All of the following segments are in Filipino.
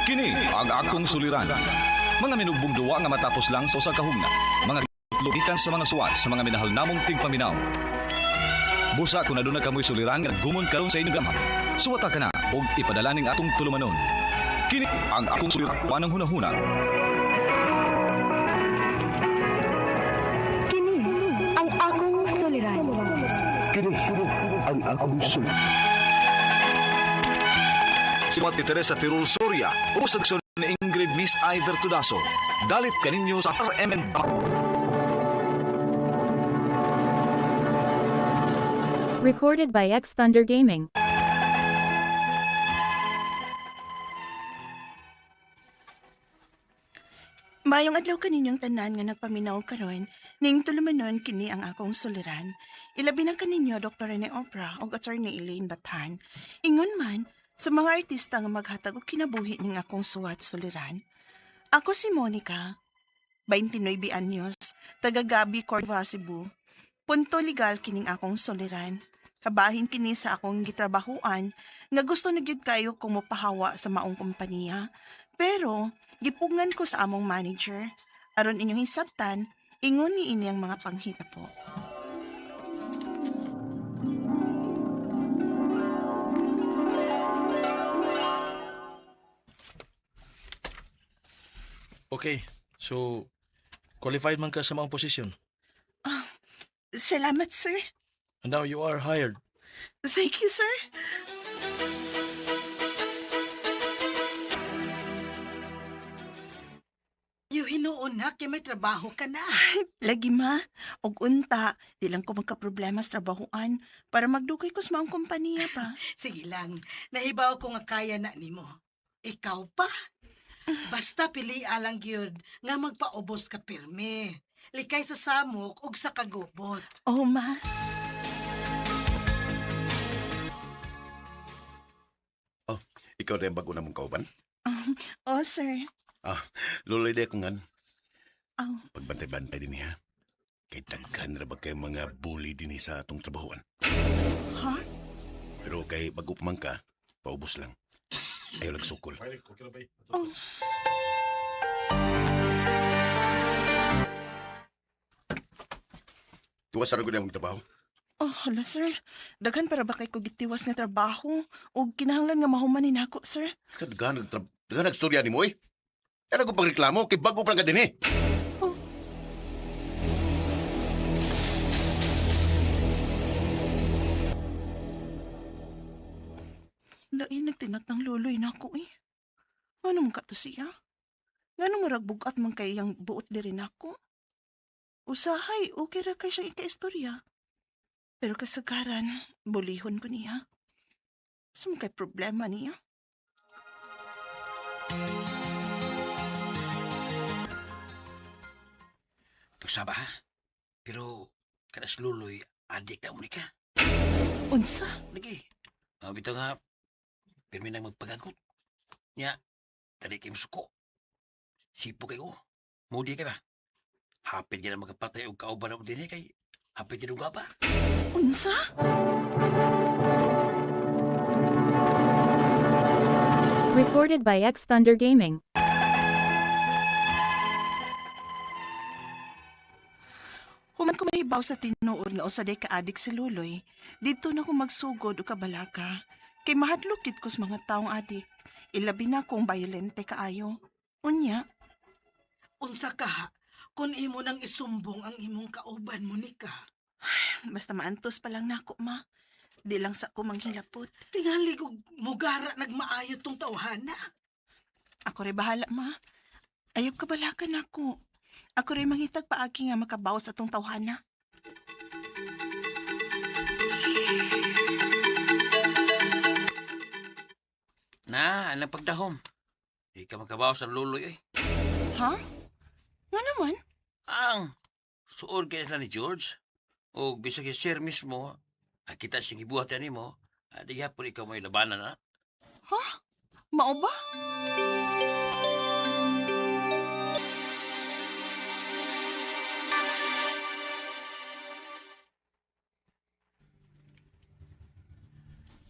Kini ang akong suliran. Mga minugbong duwa nga matapos lang sa usa ka hugna. Mga lubikan sa mga suwat sa mga minahal namong tigpaminaw. Busa kung aduna kamoy suliran nga gumon karon sa inyong gamham. Suwata ka na og ipadala ning atong tulumanon. Kini ang akong suliran panang hunahuna. Kini ang akong suliran. Kini ang akong suliran. Suwat ni Teresa Tirul Soria, usag ni Ingrid Miss Iver Tudaso. Dalit kaninyo sa RMN. Recorded by X Thunder Gaming. Mayong adlaw kaninyong tanan nga nagpaminaw karon, ning tulumanon kini ang akong suliran. Ilabi na kaninyo Dr. Rene Opra o Attorney Elaine Batan. Ingon man, sa mga artista nga maghatag og kinabuhi ning akong suwat suliran. Ako si Monica, 29 anyos, taga Gabi, Cordova, Cebu. Punto legal kining akong suliran. Kabahin kini sa akong gitrabahuan nga gusto na gyud kayo kung mopahawa sa maong kompanya. Pero gipungan ko sa among manager. Aron inyong hisabtan, ingon ni ini ang mga panghita po. Okay, so qualified man ka sa mga posisyon. Salamat, sir. And now you are hired. Thank you, sir. Yung hinuon na, kaya may trabaho ka na. Lagi ma, og unta, di lang ko magka-problema sa trabahuan para magdugay ko sa maong kompanya pa. Sige lang, nahibaw ko nga kaya na nimo. Ikaw pa? Basta pili alang gyud nga magpaubos ka pirmi. Likay sa samok ug sa kagubot. Oh, ma. Ikaw na yung bago na mong kauban? Oh, sir. Luloy di ako ngan. Oh, Pagbantay-bantay din niya. Kay daghan ra ba kay mga bully din sa atong trabahoan. ha? Pero kay bago pa man ka, paubos lang. Ayaw nagsukol. Oh. Tuwas na ko na mong trabaho. Oh, hala, sir. Daghan para ba kay ko gitiwas nga trabaho o kinahanglan nga mahumanin ako, sir? Sa daghan nagstorya ni mo eh. Ano ko pang reklamo? Kay bago pa lang ka din eh. Lain nagtinat ng luloy na ako eh. Ano mong kato siya? Ngano maragbog at man kay yang buot diri nako? Usahay, okay ra kay siyang ika-istorya. Pero kasagaran, bulihon ko niya. Saan kay problema niya? Pagsaba ha? Pero kanas luloy, adik na Monica. Unsa? Lagi. Bitaw nga, pirmi nang magpagagot. Nya, tali kayo suko. Sipo kayo. Mudi kayo ba? Hapit yan ang magkapatay o kauban na din kay hapit yan pa. Unsa? Recorded by X Thunder Gaming. Human ko mahibaw sa tinuod nga usaday ka-adik si Luloy, dito na ko magsugod o kabalaka. Kay mahadlok gid ko sa mga taong adik. Ilabi na kong bayolente kaayo. Unya, Unsa ka ha? Kung imo nang isumbong ang imong kauban, Monica. basta maantos pa lang nako, ma. Di lang sa ko manghilapot. Tingali ko mugara nagmaayo tong tawhana. Ako rin bahala, ma. Ayaw kabalakan ako. Ako rin mangitag paagi nga makabawas atong tawhana. Na, alang pagdahom. Di ka makabaw sa luloy eh. Ha? Nga naman? Ang suod kaya sila ni George. O bisag yung sir mismo, kita siyang ibuhat yan mo, di hapon ikaw may labanan na. Ha? Mao ba?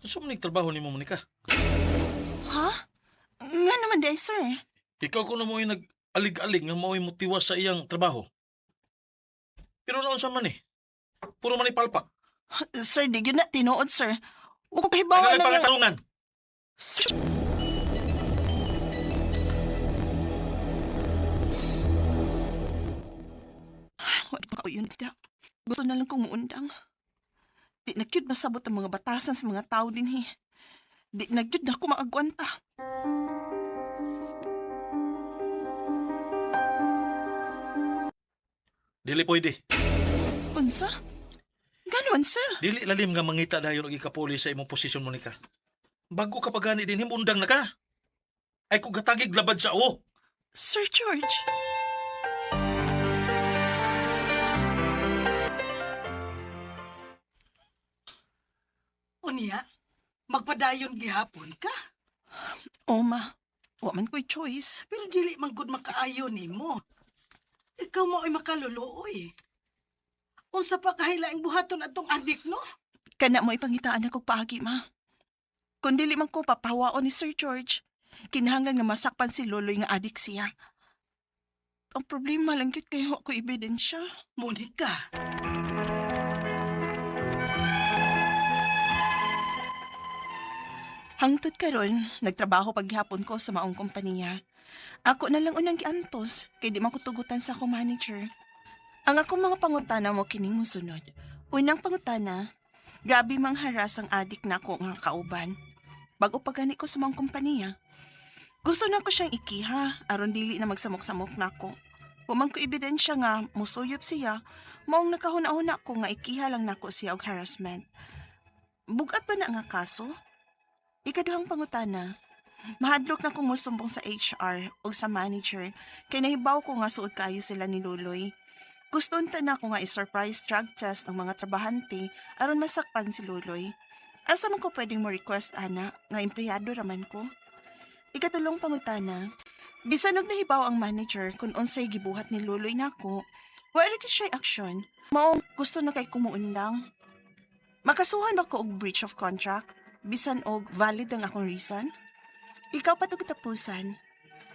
Saan mo nagtrabaho ni mo, Monica? Ha? Nga naman man day, sir. Ikaw ko na mo yung nag-alig-alig nga mo motiwas sa iyang trabaho. Pero naon sa man eh. Puro man ipalpak. Sir, di yun na tinuod, sir. Huwag ko Ano kahibawa na lang yung... pangatarungan? Sir, wala ko yun, tita. Gusto na lang kong muundang. Di na cute masabot ang mga batasan sa mga tao din, eh. Di na cute na ako maagwanta. Dili pwede. Unsa? Ganon, sir. Dili lalim nga mangita dayon og ikapuli sa imong posisyon, Monica. Bago ka pa gani din undang na ka. Ay kung gatagig labad sa o. Sir George. Unya, magpadayon gihapon ka. O, ma. Wa man ko'y choice. Pero dili man gud makaayo nimo. Ikaw mo ay makaluluoy. Unsa pa kahilaing buhaton atong adik, no? Kana mo ipangitaan ako paagi, ma. Kung dili man ko papawaon ni Sir George, kinahanglan nga masakpan si Loloy nga adik siya. Ang problema lang yun kayo ako ebidensya. Monica, Hangtod karon, nagtrabaho paghapon ko sa maong kompanya. Ako na lang unang giantos, kay di man ko tugutan sa akong manager. Ang akong mga pangutana mo kining mosunod. Unang pangutana, grabe mang haras ang adik na ako nga kauban. Bago pagani ko sa maong kompanya. Gusto na ko siyang ikiha, aron dili na magsamok-samok na ako. Humang ko ebidensya nga, musuyop siya, maong nakahuna-huna ko nga ikiha lang nako siya og harassment. Bugat ba na nga kaso? Ikaduhang pangutana, mahadlok na kong musumbong sa HR o sa manager kay nahibaw ko nga suod kaayo sila ni Luloy. Gusto unta na ko nga i-surprise drug test ng mga trabahante aron masakpan si Luloy. Asa man ko pwedeng mo request, ana, nga empleyado raman ko? Ikatulong pangutana, bisan og nahibaw ang manager kung unsay gibuhat ni Luloy nako, wa ra siya action. Maong gusto na kay kumuundang. Makasuhan ba ko og breach of contract? Bisan og valid ang akong reason? Ikaw pa to katapusan.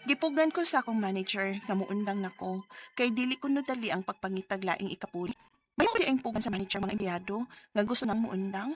Gipugnan ko sa akong manager nga muundang nako kay dili ko dali ang pagpangitag laing ikapuli. May mo ang pugan sa manager mga empleyado nga gusto nang muundang.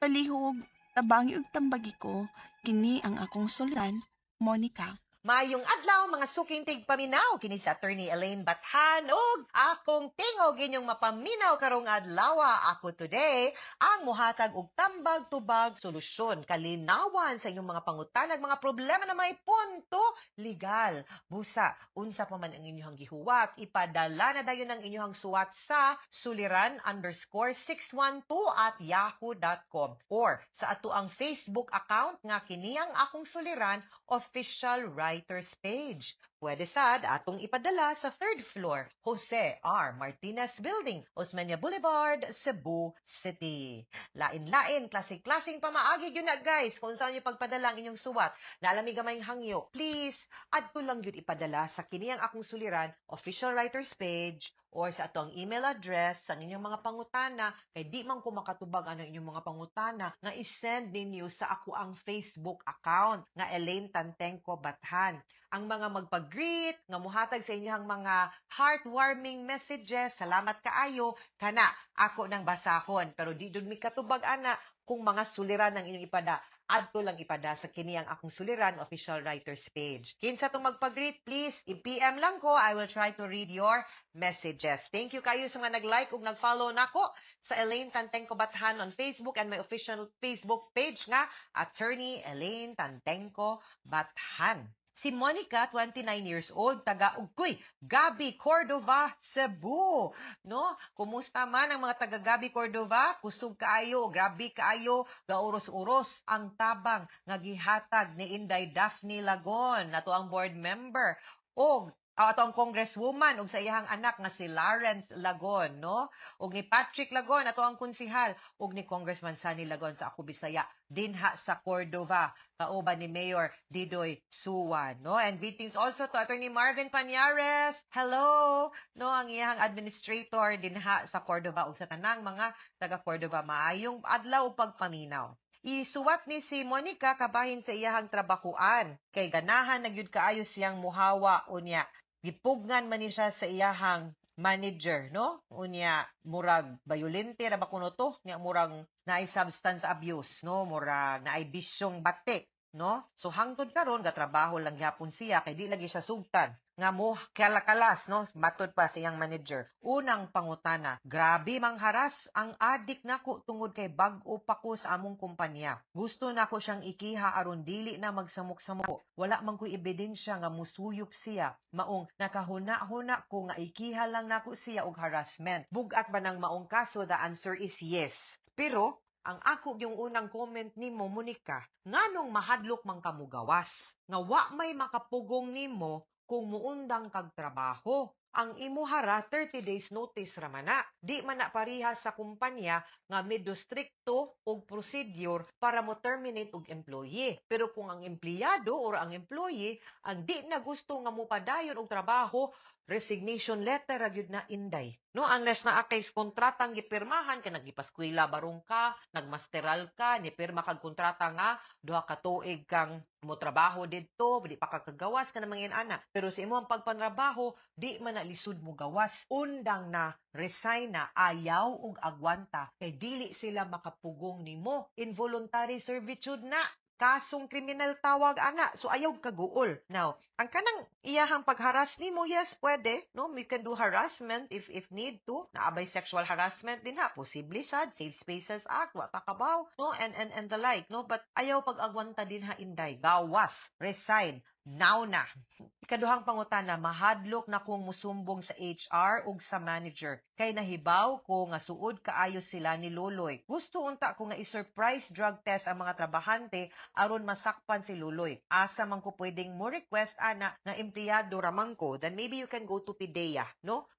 Palihog, tabangi ug tambagi ko, kini ang akong sulan, Monica. Mayong adlaw mga suking tigpaminaw kini sa Attorney Elaine Bathan ug akong tingog inyong mapaminaw karong adlaw. Ako today ang muhatag og tambag tubag solusyon kalinawan sa inyong mga pangutanag mga problema na may punto legal. Busa unsa pa man ang inyong gihuwat, ipadala na dayon ang inyong suwat sa suliran_612@yahoo.com or sa ato ang Facebook account nga kini ang akong suliran official writers page. Pwede sad atong ipadala sa 3rd floor, Jose R. Martinez Building, Osmeña Boulevard, Cebu City. Lain-lain, klaseng-klaseng pamaagi yun na guys kung saan yung pagpadala ang inyong suwat. Naalami gamayng hangyo, please, adto lang yun ipadala sa kini ang akong suliran, official writers page, or sa atong email address sa inyong mga pangutana, kay di man ko makatubag ang inyong mga pangutana, nga isend ninyo sa ako ang Facebook account, nga Elaine Tantenco Bathan. Ang mga magpag-greet, nga muhatag sa inyong mga heartwarming messages, salamat kaayo, kana ako nang basahon. Pero di dun mi katubag ana kung mga suliran ng inyong ipada. Adto lang ipada sa kini ang akong suliran official writers page. Kinsa tong magpag-greet, please i-PM lang ko. I will try to read your messages. Thank you kayo sa mga nag-like ug nag-follow nako sa Elaine Tantenco Bathan on Facebook and my official Facebook page nga Attorney Elaine Tantenco Bathan. Si Monica, 29 years old, taga Ugkoy, Gabi, Cordova, Cebu. No? Kumusta man ang mga taga Gabi, Cordova? Kusog kaayo, grabe kaayo, gauros-uros ang tabang nga gihatag ni Inday Daphne Lagon, nato ang board member. O ato ang congresswoman ug sa iyang anak nga si Lawrence Lagon, no? Ug ni Patrick Lagon ato ang konsihal ug ni Congressman Sunny Lagon sa Ako Bisaya dinha sa Cordova, kauban ni Mayor Didoy Suwan, no? And greetings also to Attorney Marvin Pañares. Hello, no, ang iyang administrator dinha sa Cordova ug sa tanang mga taga Cordova, maayong adlaw ug pagpaminaw. Isuwat ni si Monica kabahin sa iyahang trabahuan. Kay ganahan nagyud kaayo siyang muhawa unya. Gipugngan man ni siya sa iyahang manager, no? Unya murag violente ra ba kuno to? Nya murag naay substance abuse, no? Murag naay bisyong batik, no? So hangtod karon gatrabaho lang gyapon siya kay di lagi siya sugtan nga mo kalakalas, no? Matod pa sa iyang manager. Unang pangutana, grabe mang haras ang adik nako tungod kay bag-o pa ko sa among kumpanya. Gusto nako siyang ikiha aron dili na magsamok-samok. Wala man ko ebidensya nga musuyop siya. Maong nakahuna-huna ko nga ikiha lang nako siya og harassment. Bugat ba ng maong kaso? The answer is yes. Pero ang ako yung unang comment nimo, Monica, nganong mahadlok man ka mo gawas? Nga wa may makapugong nimo kung muundang kag trabaho. Ang imuhara 30 days notice raman na. Di man na pareha sa kumpanya nga medyo stricto og procedure para mo terminate og employee. Pero kung ang empleyado or ang employee ang di na gusto nga mo padayon og trabaho, resignation letter ra gyud na inday. No, unless na akay kontratang gipirmahan ka nagipaskwela barong ka, nagmasteral ka, ni pirma kag kontrata nga duha ka tuig kang mo trabaho didto, di pa ka kagawas ka na mangin ana. Pero sa imong pagpanrabaho, di man na lisod mo gawas. Undang na resign na ayaw ug agwanta kay dili sila makapugong nimo. Involuntary servitude na. Kasong kriminal tawag ana. So ayaw kaguol. Now, ang kanang iyahang pagharas nimo, yes, pwede, no? We can do harassment if need to. Naabay sexual harassment din ha. Posible sad, Safe Spaces Act, wa kakabaw, no? And the like, no? But ayaw pag-agwanta din ha inday. Gawas, resign, now na. Ikaduhang pangutana, mahadlok na kong musumbong sa HR ug sa manager. Kay nahibaw ko nga suod kaayo sila ni Luloy. Gusto unta ko nga i-surprise drug test ang mga trabahante aron masakpan si Luloy. Asa man ko pwedeng mo request ana nga empleyado ramang ko, then maybe you can go to PIDEA, no?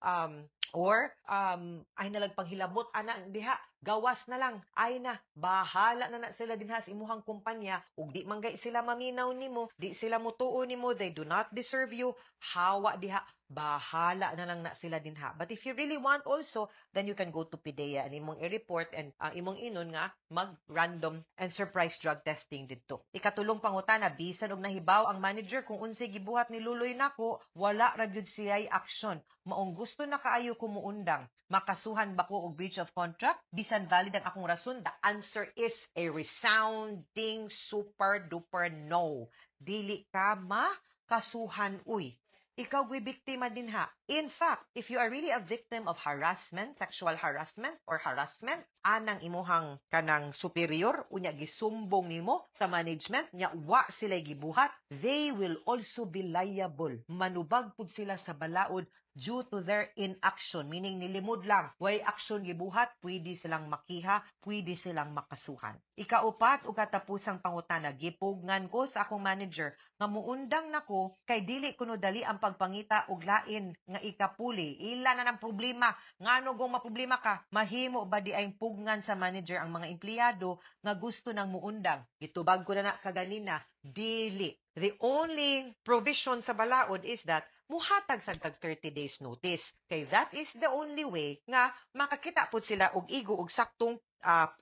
Or ay nalagpanghilabot ana diha, gawas na lang, ay na bahala na sila dinha sa imuhang kumpanya ug di man gay sila maminaw nimo, di sila mutuo nimo, they do not deserve you, hawa diha, bahala na lang na sila dinha. But if you really want also, then you can go to PIDEA and imong i-report and imong inon nga mag-random and surprise drug testing didto. Ikatulong pangutana, bisan og nahibaw ang manager kung unsay gibuhat ni Luloy nako, wala ra gyud siya'y action. Maong gusto na kaayo ko muundang. Makasuhan ba ko og breach of contract? Bisan valid ang akong rason, the answer is a resounding super duper no. Dili ka makasuhan uy. Ikaw gwi biktima din ha. In fact, if you are really a victim of harassment, sexual harassment or harassment, anang imuhang kanang superior, unya gisumbong nimo sa management, nya wa sila gibuhat, they will also be liable. Manubag pud sila sa balaod due to their inaction, meaning nilimod lang, way action gibuhat, pwede silang makiha, pwede silang makasuhan. Ikaupat o katapusang pangutana, gipugngan ko sa akong manager nga muundang nako kay dili kuno dali ang pagpangita og lain nga ikapuli. Ila na ng problema, ngano gong maproblema ka, mahimo ba di ay pugngan sa manager ang mga empleyado nga gusto nang muundang. Gitubag ko na kaganina, dili. The only provision sa balaod is that muhatag sa tag 30 days notice. Kay that is the only way nga makakita pud sila og igo og saktong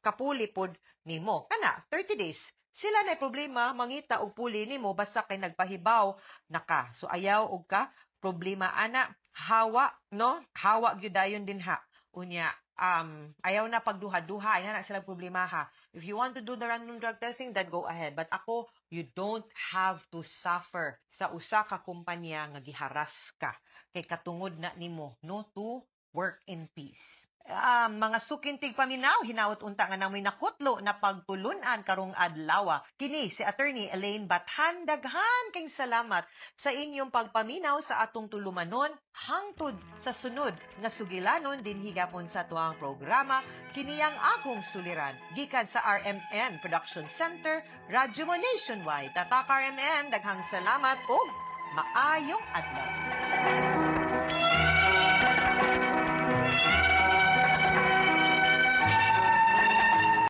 kapuli pod nimo. Kana 30 days. Sila na problema mangita og puli nimo basta kay nagpahibaw naka. So ayaw og ka problema ana, hawa, no? Hawa gyud dayon din ha. Unya ayaw na pagduha-duha, ay na sila problema ha. If you want to do the random drug testing, then go ahead. But ako, you don't have to suffer sa usa ka kumpanya nga giharas ka. Kay katungod na nimo, no, to work in peace. Mga sukintig paminaw, hinaut unta nga namoy nakutlo na pagtulunan karong adlaw. Kini si Attorney Elaine Bathan, daghan kay salamat sa inyong pagpaminaw sa atong tulumanon hangtod sa sunod nga sugilanon din higapon sa tuang programa kiniyang akong suliran gikan sa RMN Production Center, Radyo Mo Nationwide. Tatak RMN, daghang salamat ug maayong adlaw.